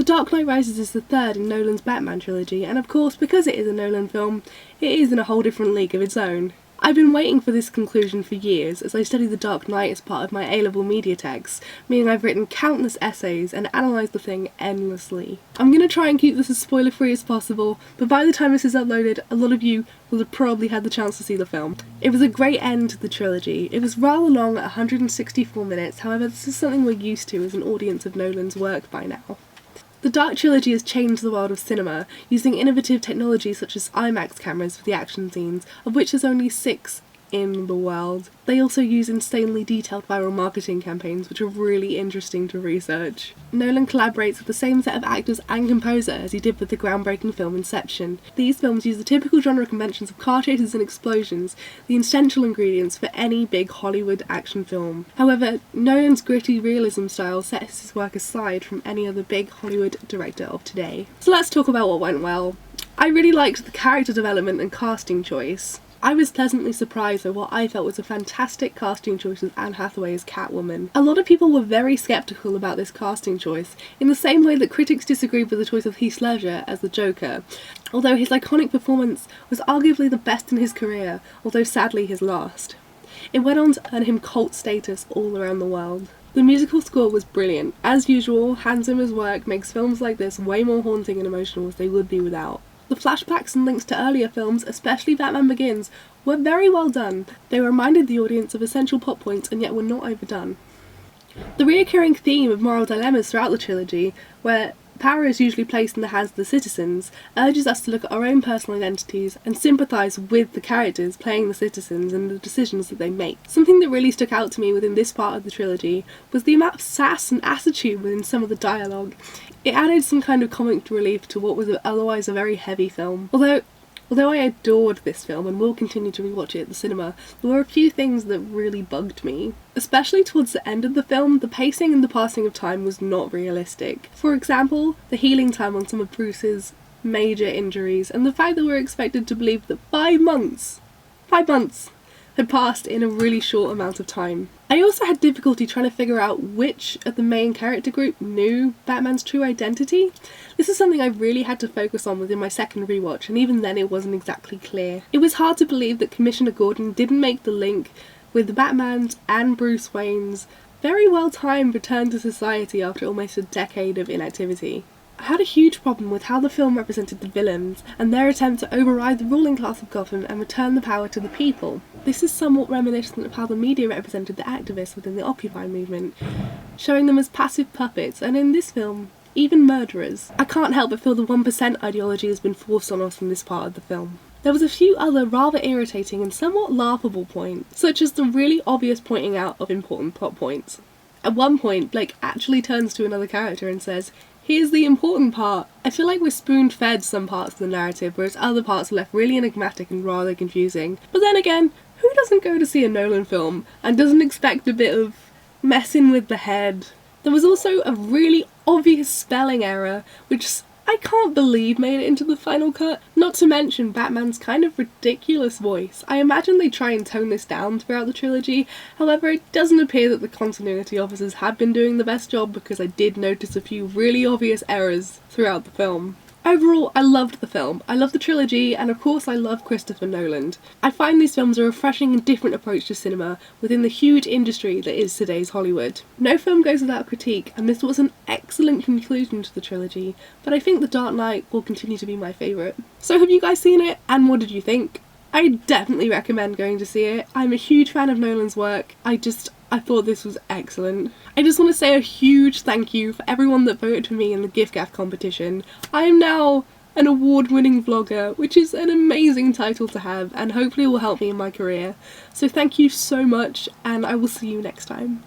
Dark Knight Rises is the third in Nolan's Batman trilogy, and of course, because it is a Nolan film, it is in a whole different league of its own. I've been waiting for this conclusion for years as I study The Dark Knight as part of my A-level media texts, meaning I've written countless essays and analysed the thing endlessly. I'm going to try and keep this as spoiler-free as possible, but by the time this is uploaded, a lot of you will have probably had the chance to see the film. It was a great end to the trilogy. It was rather long at 164 minutes, however this is something we're used to as an audience of Nolan's work by now. The Dark Trilogy has changed the world of cinema, using innovative technology such as IMAX cameras for the action scenes, of which there's only 6 in the world. They also use insanely detailed viral marketing campaigns, which are really interesting to research. Nolan collaborates with the same set of actors and composer as he did with the groundbreaking film Inception. These films use the typical genre conventions of car chases and explosions, the essential ingredients for any big Hollywood action film. However, Nolan's gritty realism style sets his work aside from any other big Hollywood director of today. So let's talk about what went well. I really liked the character development and casting choice. I was pleasantly surprised by what I felt was a fantastic casting choice with Anne Hathaway as Catwoman. A lot of people were very sceptical about this casting choice, in the same way that critics disagreed with the choice of Heath Ledger as the Joker, although his iconic performance was arguably the best in his career, although sadly his last. It went on to earn him cult status all around the world. The musical score was brilliant. As usual, Hans Zimmer's work makes films like this way more haunting and emotional as they would be without. The flashbacks and links to earlier films, especially Batman Begins, were very well done. They reminded the audience of essential plot points and yet were not overdone. The reoccurring theme of moral dilemmas throughout the trilogy, where power is usually placed in the hands of the citizens, urges us to look at our own personal identities and sympathise with the characters playing the citizens and the decisions that they make. Something that really stuck out to me within this part of the trilogy was the amount of sass and attitude within some of the dialogue. It added some kind of comic relief to what was otherwise a very heavy film. Although I adored this film and will continue to rewatch it at the cinema, there were a few things that really bugged me. Especially towards the end of the film, the pacing and the passing of time was not realistic. For example, the healing time on some of Bruce's major injuries, and the fact that we're expected to believe that 5 months had passed in a really short amount of time. I also had difficulty trying to figure out which of the main character group knew Batman's true identity. This is something I really had to focus on within my second rewatch, and even then it wasn't exactly clear. It was hard to believe that Commissioner Gordon didn't make the link with Batman's and Bruce Wayne's very well-timed return to society after almost a decade of inactivity. I had a huge problem with how the film represented the villains and their attempt to override the ruling class of Gotham and return the power to the people. This is somewhat reminiscent of how the media represented the activists within the Occupy movement, showing them as passive puppets, and in this film, even murderers. I can't help but feel the 1% ideology has been forced on us in this part of the film. There was a few other rather irritating and somewhat laughable points, such as the really obvious pointing out of important plot points. At one point, Blake actually turns to another character and says, "Here's the important part." I feel like we're spoon-fed some parts of the narrative, whereas other parts are left really enigmatic and rather confusing. But then again, who doesn't go to see a Nolan film and doesn't expect a bit of messing with the head? There was also a really obvious spelling error, which I can't believe made it into the final cut. Not to mention Batman's kind of ridiculous voice. I imagine they try and tone this down throughout the trilogy, however it doesn't appear that the continuity officers have been doing the best job, because I did notice a few really obvious errors throughout the film. Overall, I loved the film. I love the trilogy, and of course I love Christopher Nolan. I find these films a refreshing and different approach to cinema within the huge industry that is today's Hollywood. No film goes without critique, and this was an excellent conclusion to the trilogy, but I think The Dark Knight will continue to be my favourite. So have you guys seen it, and what did you think? I definitely recommend going to see it. I'm a huge fan of Nolan's work. I thought this was excellent. I just want to say a huge thank you for everyone that voted for me in the giffgaff competition. I am now an award-winning vlogger, which is an amazing title to have, and hopefully will help me in my career. So thank you so much, and I will see you next time.